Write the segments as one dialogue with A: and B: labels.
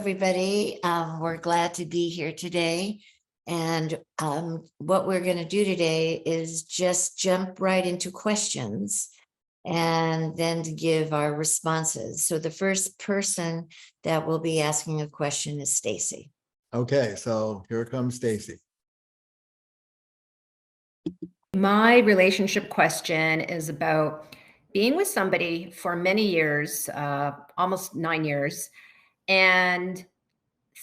A: everybody. We're glad to be here today. And what we're going to do today is just jump right into questions and then to give our responses. So the first person that will be asking a question is Stacy.
B: Okay, so here comes Stacy.
C: My relationship question is about being with somebody for many years, almost 9 years, and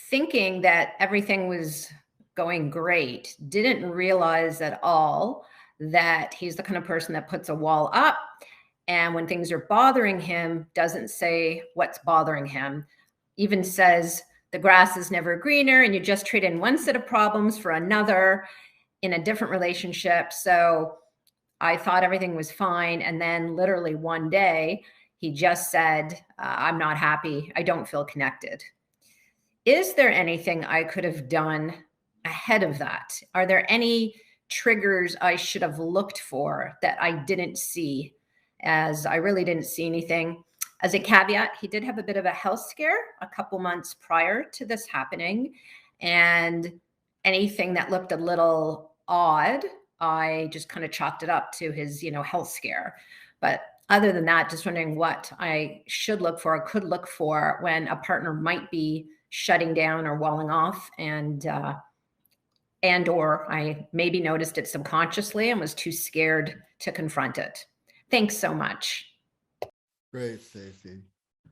C: thinking that everything was going great. Didn't realize at all that he's the kind of person that puts a wall up, and when things are bothering him, doesn't say what's bothering him, even says the grass is never greener and you just trade in one set of problems for another in a different relationship. So I thought everything was fine. And then literally one day, he just said, I'm not happy. I don't feel connected. Is there anything I could have done ahead of that? Are there any triggers I should have looked for that I didn't see, as I really didn't see anything? As a caveat, he did have a bit of a health scare a couple months prior to this happening. And anything that looked a little odd, I just kind of chalked it up to his, health scare. But other than that, just wondering what I should look for, or could look for when a partner might be shutting down or walling off, and or I maybe noticed it subconsciously and was too scared to confront it. Thanks so much.
B: Great, Stacy.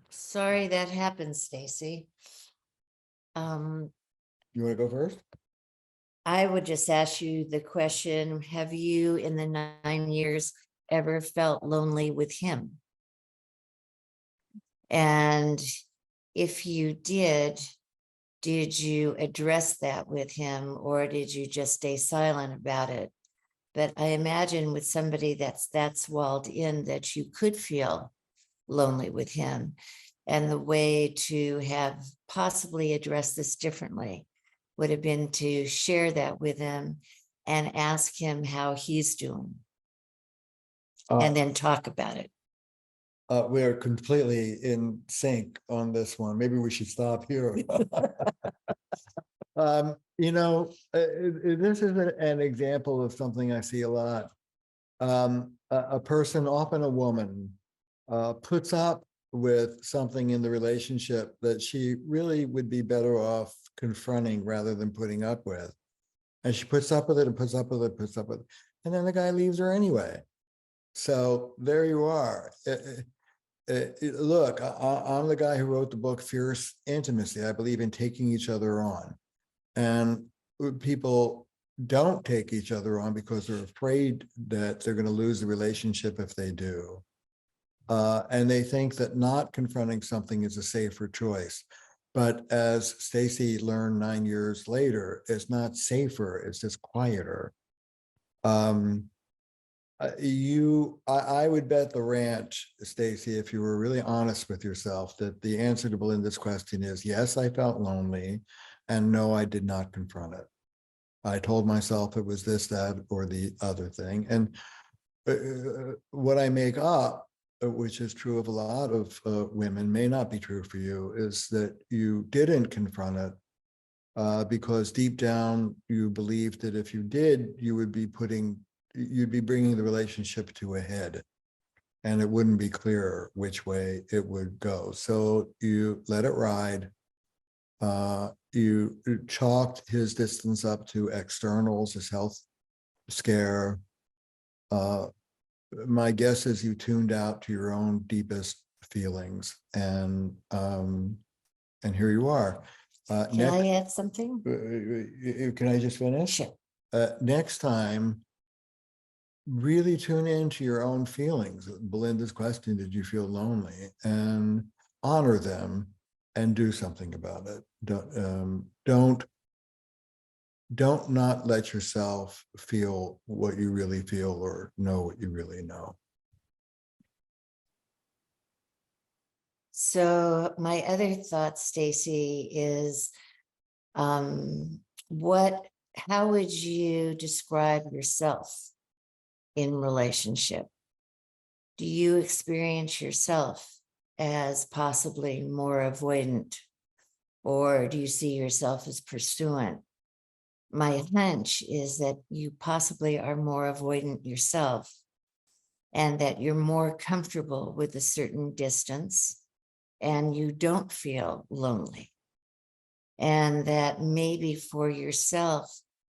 A: Sorry that happened, Stacy.
B: You want to go first?
A: I would just ask you the question, have you in the 9 years ever felt lonely with him? And if you did you address that with him, or did you just stay silent about it? But I imagine with somebody that's walled in, that you could feel lonely with him. And the way to have possibly addressed this differently would have been to share that with him and ask him how he's doing, and then talk about it.
B: We're completely in sync on this one. Maybe we should stop here. This is an example of something I see a lot. A person, often a woman, puts up with something in the relationship that she really would be better off confronting rather than putting up with. And she puts up with it and puts up with it, puts up with it. And then the guy leaves her anyway. So there you are. Look, I'm the guy who wrote the book Fierce Intimacy. I believe in taking each other on. And people don't take each other on because they're afraid that they're going to lose the relationship if they do. And they think that not confronting something is a safer choice. But as Stacy learned 9 years later, it's not safer, it's just quieter. I would bet the ranch, Stacy, if you were really honest with yourself, that the answer to Belinda's question is yes, I felt lonely, and no, I did not confront it. I told myself it was this, that, or the other thing. And what I make up, which is true of a lot of women, may not be true for you, is that you didn't confront it because deep down you believed that if you did, you'd be bringing the relationship to a head, and it wouldn't be clear which way it would go. So you let it ride. You chalked his distance up to externals, his health scare. My guess is you tuned out to your own deepest feelings, and here you are.
A: Can I add something?
B: Can I just finish?
A: Sure.
B: Next time, really tune into your own feelings. Belinda's question, did you feel lonely? And honor them and do something about it. Don't not let yourself feel what you really feel or know what you really know.
A: So my other thought, Stacy, is how would you describe yourself in relationship? Do you experience yourself as possibly more avoidant Or do you see yourself as pursuant? My hunch is that you possibly are more avoidant yourself, and that you're more comfortable with a certain distance and you don't feel lonely. And that maybe for yourself,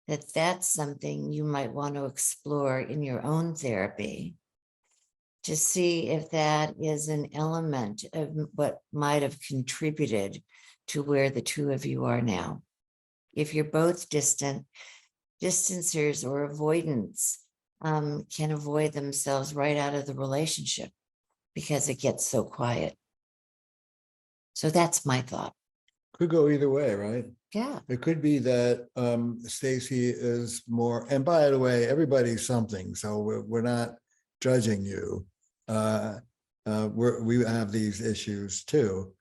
A: that's something you might want to explore in your own therapy to see if that is an element of what might have contributed to where the two of you are now. If you're both distant, distancers or avoidants can avoid themselves right out of the relationship because it gets so quiet. So that's my thought.
B: Could go either way, right?
A: Yeah.
B: It could be that Stacy is more, and by the way, everybody's something, so we're not judging you. We have these issues too.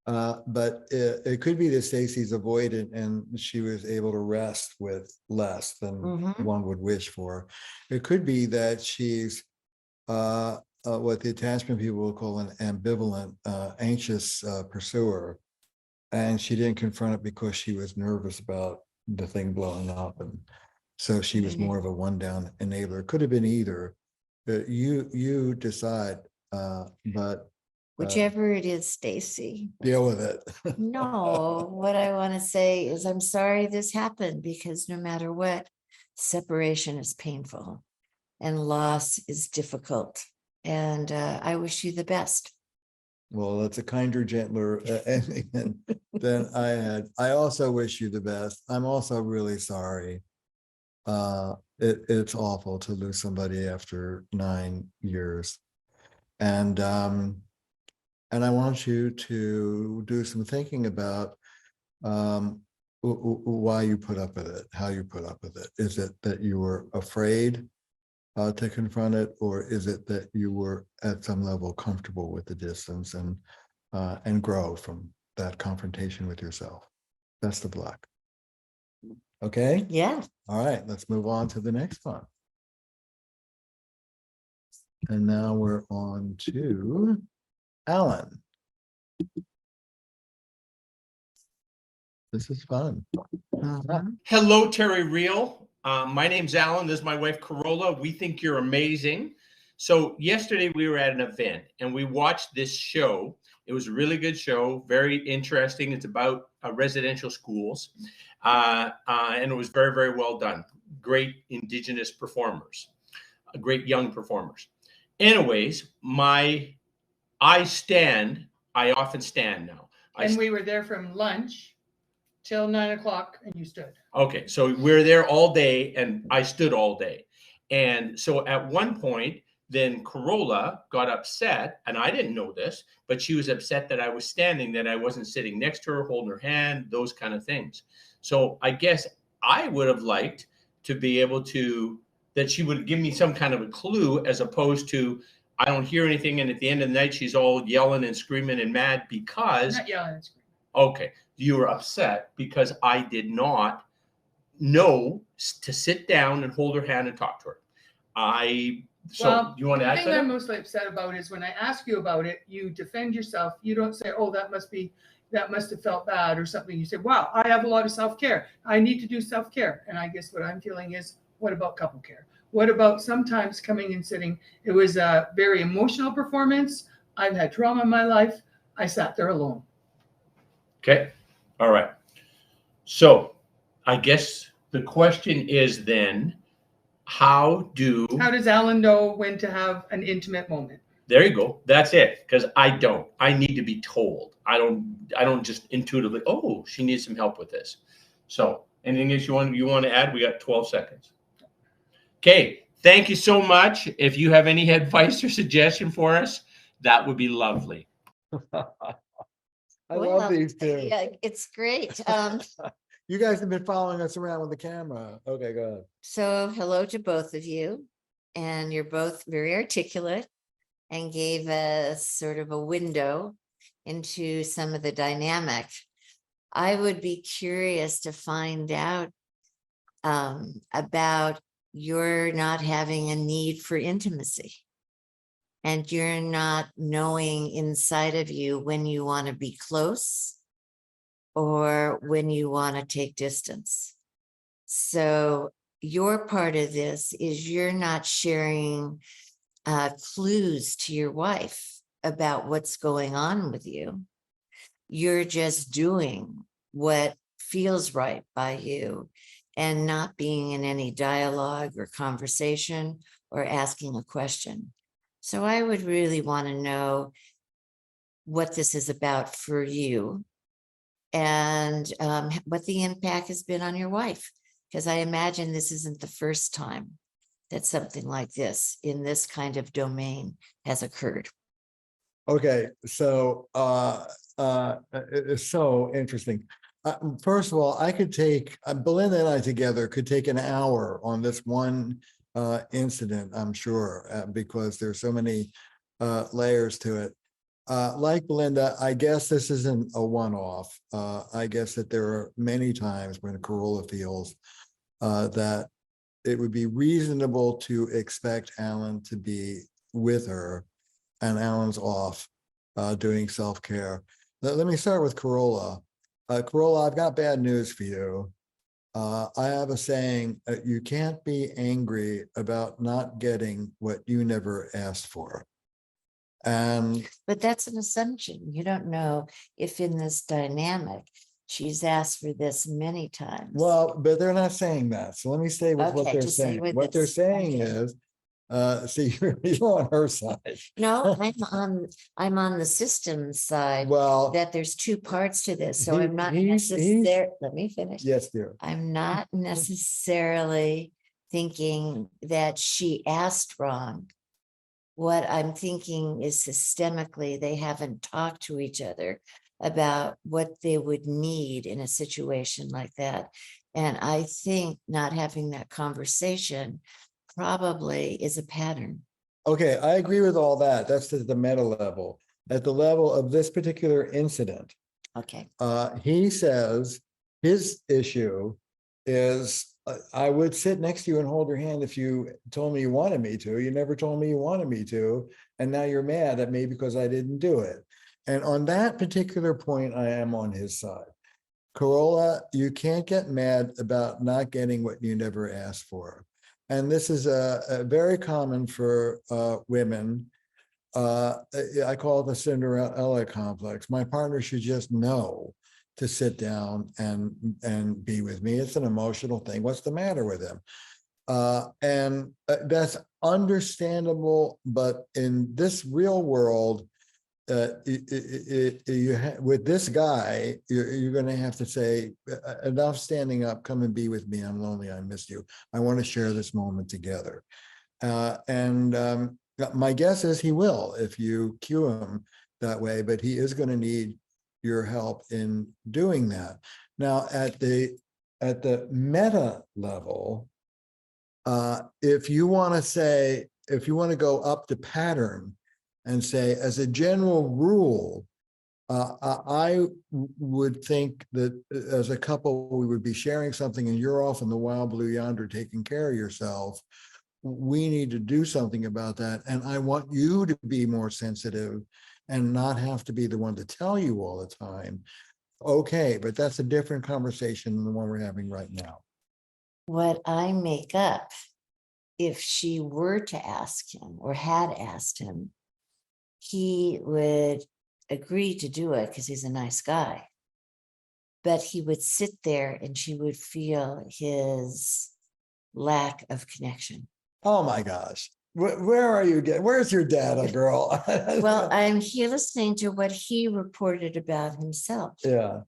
B: But it could be that Stacy's avoidant and she was able to rest with less than one would wish for. It could be that she's what the attachment people will call an ambivalent, anxious pursuer. And she didn't confront it because she was nervous about the thing blowing up. And so she was more of a one down enabler. Could have been either. You decide, but
A: whichever it is, Stacy.
B: Deal with it.
A: No, what I want to say is I'm sorry this happened, because no matter what, separation is painful and loss is difficult. And I wish you the best.
B: Well, that's a kinder, gentler ending than I had. I also wish you the best. I'm also really sorry. It's awful to lose somebody after 9 years. And I want you to do some thinking about why you put up with it, how you put up with it. Is it that you were afraid to confront it, or is it that you were at some level comfortable with the distance and grow from that confrontation with yourself? Best of luck. Okay.
A: Yeah.
B: All right. Let's move on to the next one. And now we're on to Alan. This is fun.
D: Hello, Terry Real. My name's Alan. This is my wife, Corolla. We think you're amazing. So yesterday we were at an event and we watched this show. It was a really good show, very interesting. It's about residential schools, and it was very, very well done. Great Indigenous performers, great young performers. Anyways, I often stand now.
E: And we were there from lunch till 9 o'clock and you stood.
D: Okay, so we're there all day and I stood all day. And so at one point, then Corolla got upset, and I didn't know this, but she was upset that I was standing, that I wasn't sitting next to her, holding her hand, those kind of things. So I guess I would have liked to be able to, that she would give me some kind of a clue, as opposed to, I don't hear anything, and at the end of the night, she's all yelling and screaming and mad because.
E: Not yelling and screaming.
D: Okay, you were upset because I did not know to sit down and hold her hand and talk to her. So you want to add
E: the thing I'm mostly upset about is when I ask you about it, you defend yourself. You don't say, oh, that must have felt bad or something. You say, wow, I have a lot of self-care. I need to do self-care. And I guess what I'm feeling is, what about couple care? What about sometimes coming and sitting? It was a very emotional performance. I've had trauma in my life. I sat there alone.
D: Okay. All right. So I guess the question is then, how does
E: Alan know when to have an intimate moment?
D: There you go. That's it. Because I don't. I need to be told. I don't just intuitively, oh, she needs some help with this. So anything else you want to add? We got 12 seconds. Okay. Thank you so much. If you have any advice or suggestion for us, that would be lovely.
B: I love these two.
A: Yeah, it's great.
B: You guys have been following us around with the camera. Okay, go ahead.
A: So hello to both of you. And you're both very articulate and gave us sort of a window into some of the dynamic. I would be curious to find out about your not having a need for intimacy. And you're not knowing inside of you when you want to be close or when you want to take distance. So your part of this is you're not sharing clues to your wife about what's going on with you. You're just doing what feels right by you and not being in any dialogue or conversation or asking a question. So I would really want to know what this is about for you and what the impact has been on your wife. Because I imagine this isn't the first time that something like this in this kind of domain has occurred.
B: Okay, so it's so interesting. First of all, I could take Belinda and I together could take an hour on this one incident, I'm sure, because there's so many layers to it. Like Belinda, I guess this isn't a one-off. I guess that there are many times when Corolla feels that it would be reasonable to expect Alan to be with her, and Alan's off doing self-care. Let me start with Corolla. Corolla, I've got bad news for you. I have a saying, you can't be angry about not getting what you never asked for. And
A: But that's an assumption. You don't know if in this dynamic, she's asked for this many times.
B: well, but they're not saying that. So let me stay with what
A: Okay,
B: they're
A: just stay
B: saying.
A: with
B: What they're
A: this.
B: saying
A: Okay.
B: is, see, you're on her side.
A: No, I'm on the systems side,
B: Well,
A: that there's two parts to this, so
B: he-
A: I'm not
B: he's-
A: necessarily, let me finish.
B: yes, dear.
A: I'm not necessarily thinking that she asked wrong. What I'm thinking is systemically, they haven't talked to each other about what they would need in a situation like that. And I think not having that conversation probably is a pattern.
B: Okay, I agree with all that. That's at the meta level. At the level of this particular incident,
A: Okay.
B: he says his issue is I would sit next to you and hold your hand if you told me you wanted me to. You never told me you wanted me to. And now you're mad at me because I didn't do it. And on that particular point, I am on his side. Corolla, you can't get mad about not getting what you never asked for. And this is a very common for women. I call it the Cinderella complex. My partner should just know to sit down and be with me. It's an emotional thing. What's the matter with him? And that's understandable, but in this real world, with this guy, you're going to have to say, enough standing up, come and be with me. I'm lonely. I missed you. I want to share this moment together. My guess is he will if you cue him that way, but he is going to need your help in doing that. Now, at the meta level, if you want to go up the pattern and say, as a general rule, I would think that as a couple, we would be sharing something and you're off in the wild blue yonder taking care of yourself. We need to do something about that. And I want you to be more sensitive and not have to be the one to tell you all the time. Okay, but that's a different conversation than the one we're having right now.
A: What I make up, if she were to ask him or had asked him, he would agree to do it because he's a nice guy. But he would sit there and she would feel his lack of connection.
B: Oh my gosh. Where are you getting? Where's your data, girl?
A: Well, I'm here listening to what he reported about himself.
B: Yeah.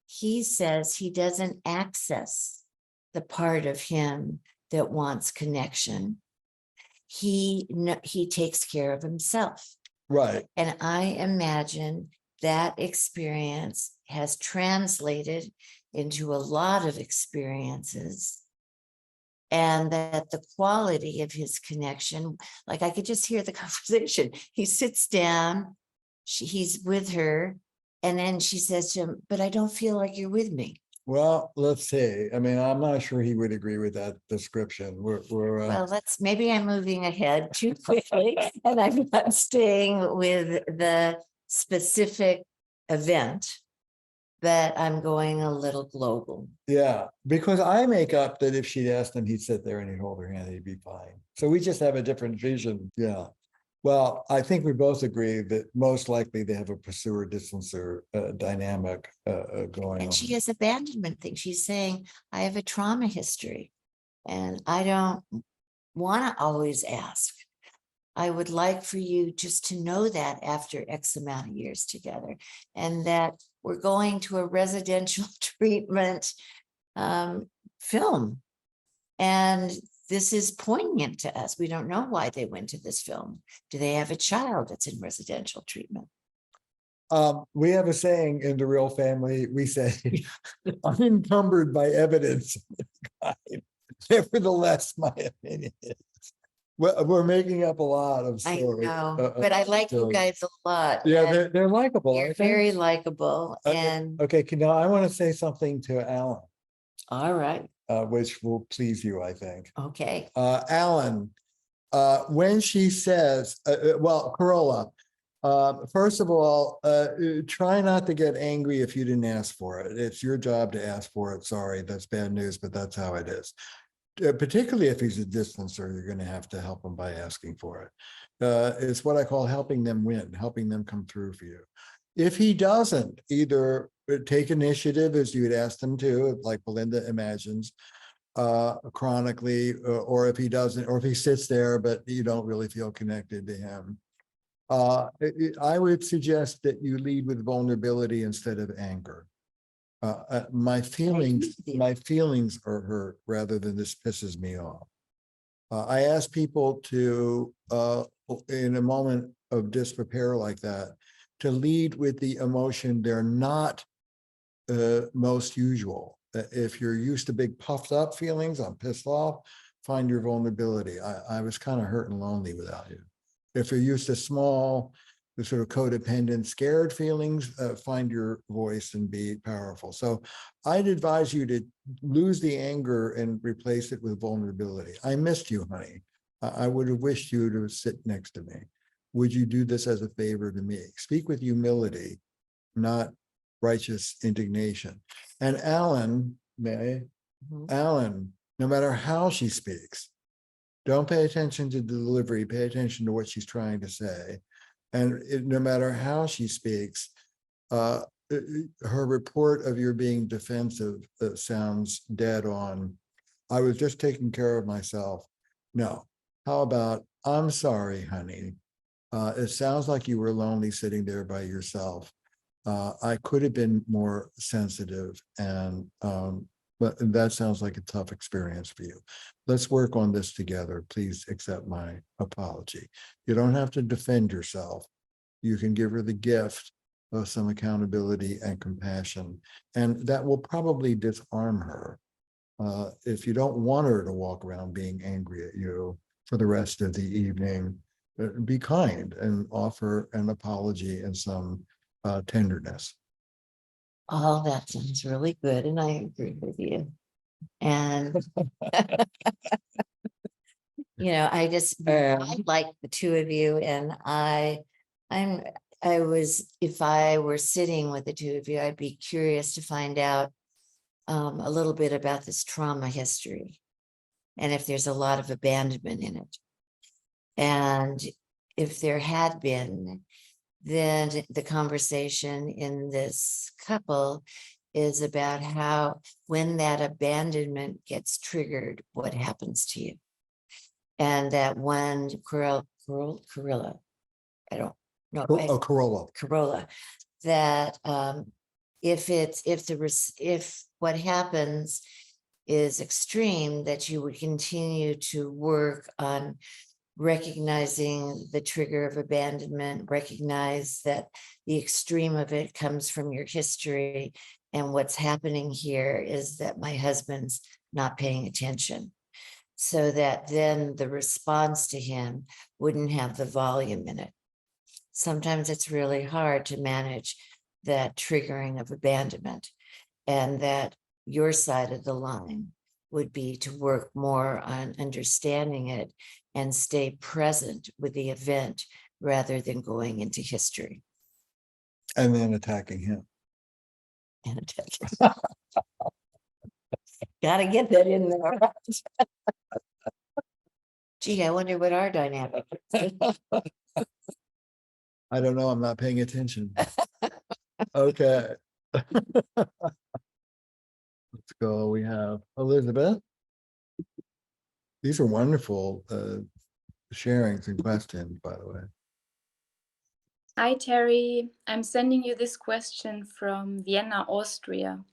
A: He says he doesn't access the part of him that wants connection. He takes care of himself.
B: Right.
A: And I imagine that experience has translated into a lot of experiences. And that the quality of his connection, like I could just hear the conversation. He sits down, he's with her, and then she says to him, but I don't feel like you're with me.
B: Well, let's see. I mean, I'm not sure he would agree with that description.
A: Well, maybe I'm moving ahead too quickly and I'm not staying with the specific event. but I'm going a little global.
B: Yeah, because I make up that if she'd asked him, he'd sit there and he'd hold her hand, he'd be fine. So we just have a different vision. Yeah. Well, I think we both agree that most likely they have a pursuer distancer dynamic going
A: And
B: on.
A: she has abandonment thing. She's saying, I have a trauma history and I don't want to always ask. I would like for you just to know that after X amount of years together, and that we're going to a residential treatment film. And this is poignant to us. We don't know why they went to this film. Do they have a child that's in residential treatment?
B: We have a saying in the real family, we say, unencumbered by evidence. Nevertheless, my opinion is, we're making up a lot of
A: I
B: stories.
A: know, but I like you
B: stories.
A: guys a lot.
B: Yeah,
A: and
B: they're likable.
A: You're
B: aren't they?
A: very likable.
B: Okay,
A: And
B: okay, now I want to say something to Alan,
A: all right.
B: which will please you, I think.
A: Okay.
B: Alan, when she says, well, Corolla, first of all, try not to get angry if you didn't ask for it. It's your job to ask for it. Sorry, that's bad news, but that's how it is. Particularly if he's a distancer, you're going to have to help him by asking for it. It's what I call helping them win, helping them come through for you. If he doesn't either take initiative as you'd asked him to, like Belinda imagines, chronically, or if he doesn't, or if he sits there, but you don't really feel connected to him, I would suggest that you lead with vulnerability instead of anger. My feelings are hurt rather than this pisses me off. I ask people to, in a moment of disrepair like that, to lead with the emotion they're not most usual. If you're used to big puffed up feelings, I'm pissed off, find your vulnerability. I was kind of hurt and lonely without you. If you're used to small, the sort of codependent, scared feelings, find your voice and be powerful. So I'd advise you to lose the anger and replace it with vulnerability. I missed you, honey. I would have wished you to sit next to me. Would you do this as a favor to me? Speak with humility, not righteous indignation. And Alan, Alan, no matter how she speaks, don't pay attention to the delivery, pay attention to what she's trying to say. And no matter how she speaks, her report of your being defensive sounds dead on. I was just taking care of myself. No. How about, I'm sorry, honey. It sounds like you were lonely sitting there by yourself. I could have been more sensitive, and but that sounds like a tough experience for you. Let's work on this together. Please accept my apology. You don't have to defend yourself. You can give her the gift of some accountability and compassion, and that will probably disarm her. If you don't want her to walk around being angry at you for the rest of the evening, be kind and offer an apology and some tenderness.
A: Oh, that sounds really good. And I agree with you. And, I just, I like the two of you. And if I were sitting with the two of you, I'd be curious to find out a little bit about this trauma history and if there's a lot of abandonment in it. And if there had been, then the conversation in this couple is about how, when that abandonment gets triggered, what happens to you. And that one Corolla, I don't know. Corolla, that if what happens is extreme, that you would continue to work on recognizing the trigger of abandonment, recognize that the extreme of it comes from your history. And what's happening here is that my husband's not paying attention. So that then the response to him wouldn't have the volume in it. Sometimes it's really hard to manage that triggering of abandonment, and that your side of the line would be to work more on understanding it and stay present with the event rather than going into history.
B: And then attacking him.
A: Gotta get that in there. Gee, I wonder what our dynamic is.
B: I don't know. I'm not paying attention. Okay. Let's go. We have Elizabeth. These are wonderful sharings and questions, by the way.
F: Hi, Terry. I'm sending you this question from Vienna, Austria.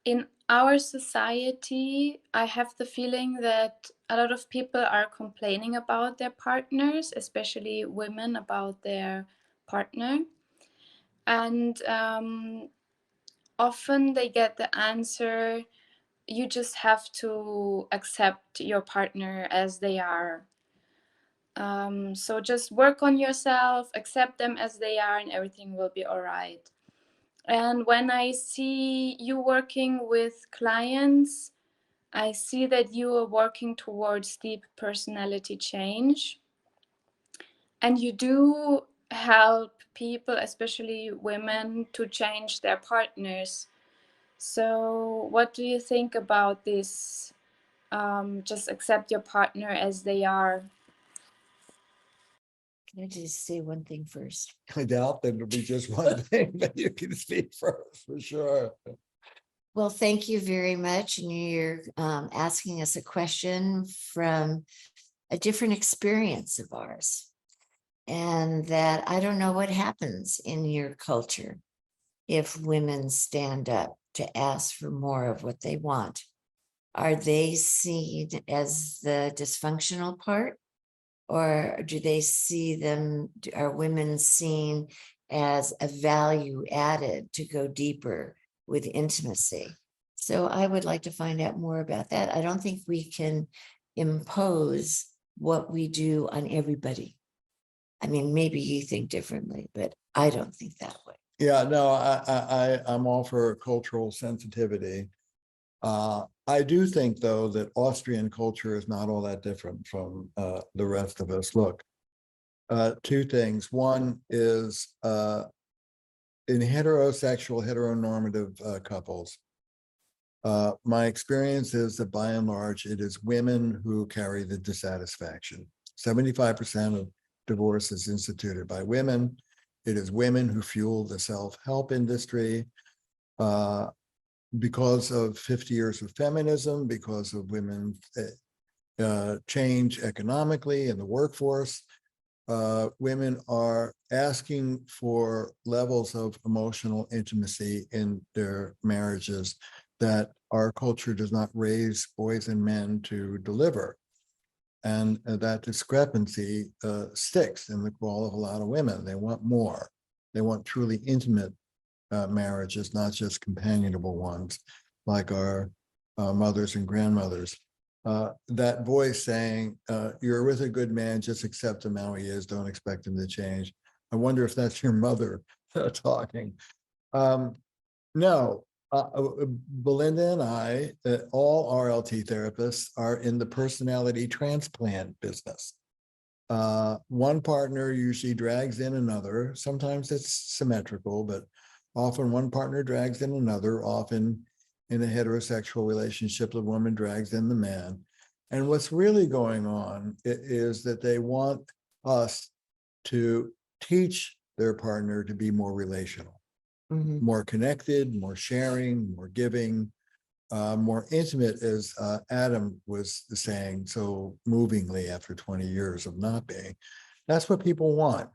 F: In our society, I have the feeling that a lot of people are complaining about their partners, especially women about their partner. And often they get the answer, you just have to accept your partner as they are. So just work on yourself, accept them as they are, and everything will be all right. And when I see you working with clients, I see that you are working towards deep personality change. And you do help people, especially women, to change their partners. So what do you think about this? Just accept your partner as they are.
A: Can I just say one thing first?
B: I doubt that it'll be just one thing, but you can speak first for sure.
A: Well, thank you very much. And you're asking us a question from a different experience of ours. And that I don't know what happens in your culture if women stand up to ask for more of what they want. Are they seen as the dysfunctional part? Or do they see them, are women seen as a value added to go deeper with intimacy? So I would like to find out more about that. I don't think we can impose what we do on everybody. I mean, maybe you think differently, but I don't think that way.
B: Yeah, no, I'm all for cultural sensitivity. I do think, though, that Austrian culture is not all that different from the rest of us. Look, two things. One is in heteronormative couples, my experience is that by and large, it is women who carry the dissatisfaction. 75% of divorce is instituted by women. It is women who fuel the self-help industry. Because of 50 years of feminism, because of women change economically in the workforce, women are asking for levels of emotional intimacy in their marriages that our culture does not raise boys and men to deliver. And that discrepancy sticks in the crawl of a lot of women. They want more. They want truly intimate marriages, not just companionable ones like our mothers and grandmothers. That voice saying, you're with a good man, just accept him how he is, don't expect him to change. I wonder if that's your mother talking. No, Belinda and I, all RLT therapists are in the personality transplant business. One partner usually drags in another. Sometimes it's symmetrical, but often one partner drags in another. Often in a heterosexual relationship, the woman drags in the man. And what's really going on is that they want us to teach their partner to be more relational, more connected, more sharing, more giving, more intimate, as Adam was saying so movingly after 20 years of not being. That's what people want.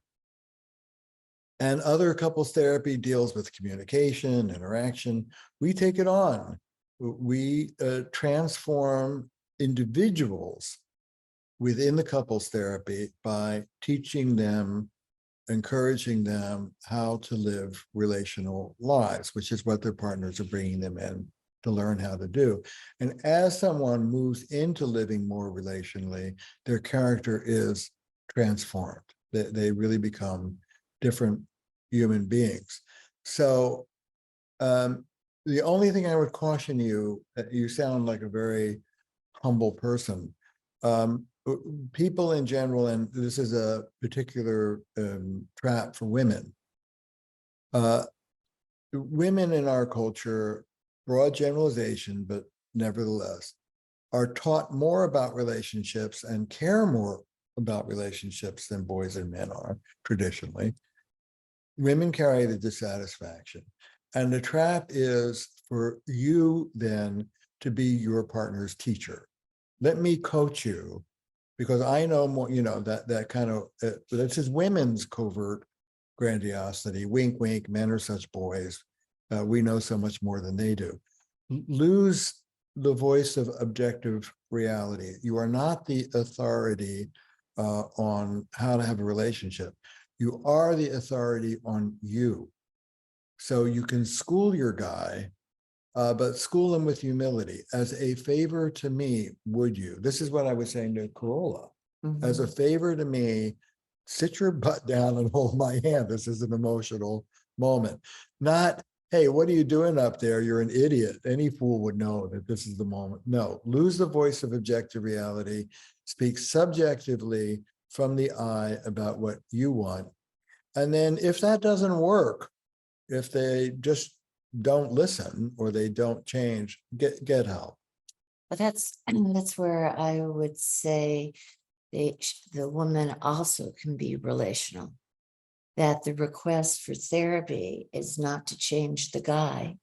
B: And other couples therapy deals with communication, interaction. We take it on. We transform individuals within the couples therapy by teaching them, encouraging them how to live relational lives, which is what their partners are bringing them in to learn how to do. And as someone moves into living more relationally, their character is transformed. They really become different human beings. So the only thing I would caution you, you sound like a very humble person. People in general, and this is a particular trap for women, women in our culture, broad generalization, but nevertheless, are taught more about relationships and care more about relationships than boys and men are traditionally. Women carry the dissatisfaction. And the trap is for you then to be your partner's teacher. Let me coach you because I know more, that kind of, that's just women's covert grandiosity. Wink, wink, men are such boys. We know so much more than they do. Lose the voice of objective reality. You are not the authority on how to have a relationship. You are the authority on you. So you can school your guy, but school him with humility. As a favor to me, would you? This is what I was saying to Corolla. As a favor to me, sit your butt down and hold my hand. This is an emotional moment. Not, hey, what are you doing up there? You're an idiot. Any fool would know that this is the moment. No, lose the voice of objective reality. Speak subjectively from the I about what you want. And then if that doesn't work, if they just don't listen or they don't change, get help.
A: But that's where I would say the woman also can be relational. That the request for therapy is not to change the guy,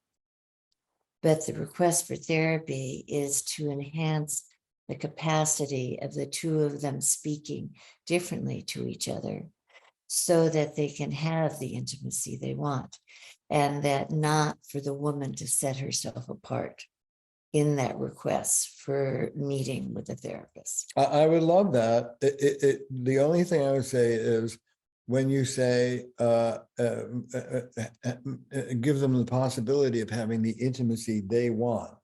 A: but the request for therapy is to enhance the capacity of the two of them speaking differently to each other so that they can have the intimacy they want, and that not for the woman to set herself apart in that request for meeting with a therapist.
B: I would love that. The only thing I would say is when you say give them the possibility of having the intimacy they want,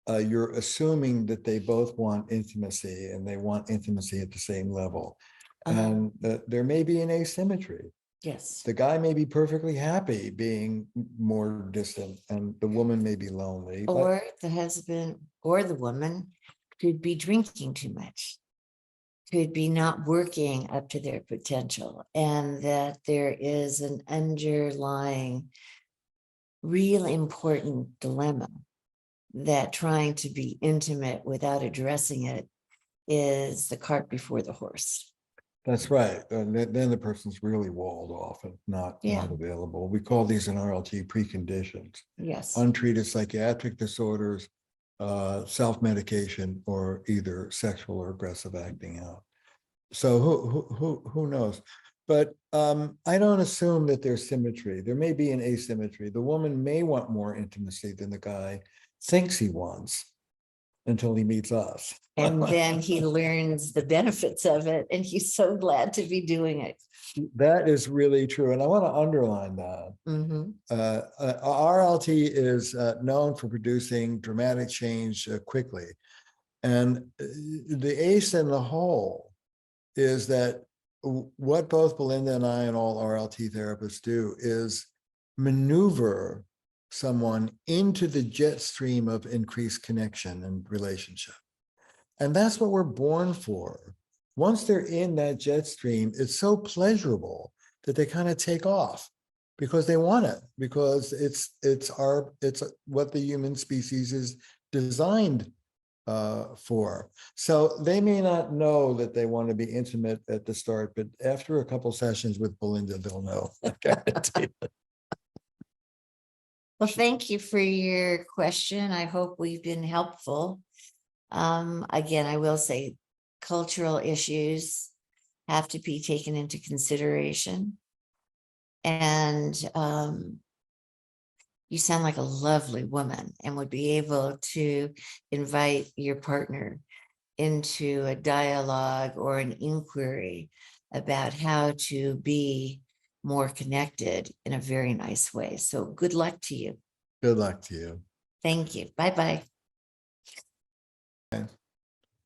B: you're assuming that they both want intimacy and they want intimacy at the same level. And there may be an asymmetry.
A: Yes.
B: The guy may be perfectly happy being more distant and the woman may be lonely.
A: Or the husband or the woman could be drinking too much, could be not working up to their potential, and that there is an underlying real important dilemma that trying to be intimate without addressing it is the cart before the horse.
B: That's right. And then the person's really walled off and not available. We call these in RLT preconditions.
A: Yes.
B: Untreated psychiatric disorders, self-medication, or either sexual or aggressive acting out. So who knows? But I don't assume that there's symmetry. There may be an asymmetry. The woman may want more intimacy than the guy thinks he wants until he meets us.
A: And then he learns the benefits of it, and he's so glad to be doing it.
B: That is really true. And I want to underline that. RLT is known for producing dramatic change quickly. And the ace in the hole is that what both Belinda and I and all RLT therapists do is maneuver someone into the jet stream of increased connection and relationship. And that's what we're born for. Once they're in that jet stream, it's so pleasurable that they kind of take off because they want it, because it's what the human species is designed for. So they may not know that they want to be intimate at the start, but after a couple sessions with Belinda, they'll know.
A: Well, thank you for your question. I hope we've been helpful. Again, I will say cultural issues have to be taken into consideration. And you sound like a lovely woman and would be able to invite your partner into a dialogue or an inquiry about how to be more connected in a very nice way. So good luck to you.
B: Good luck to you.
A: Thank you. Bye-bye.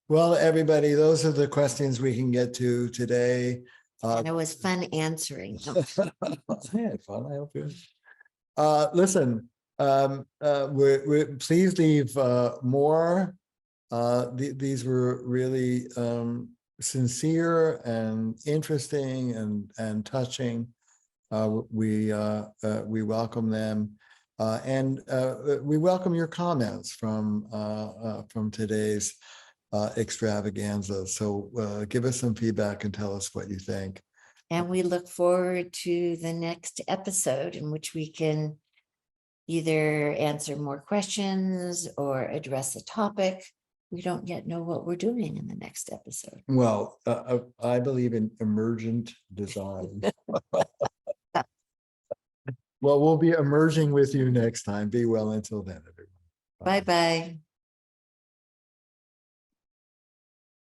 B: Well, everybody, those are the questions we can get to today.
A: And it was fun answering.
B: I had fun. I hope you. Listen, please leave more. These were really sincere and interesting and touching. We welcome them. And we welcome your comments from today's extravaganza. So give us some feedback and tell us what you think.
A: And we look forward to the next episode in which we can either answer more questions or address a topic. We don't yet know what we're doing in the next episode.
B: Well, I believe in emergent design. Well, we'll be emerging with you next time. Be well until then, everyone.
A: Bye-bye.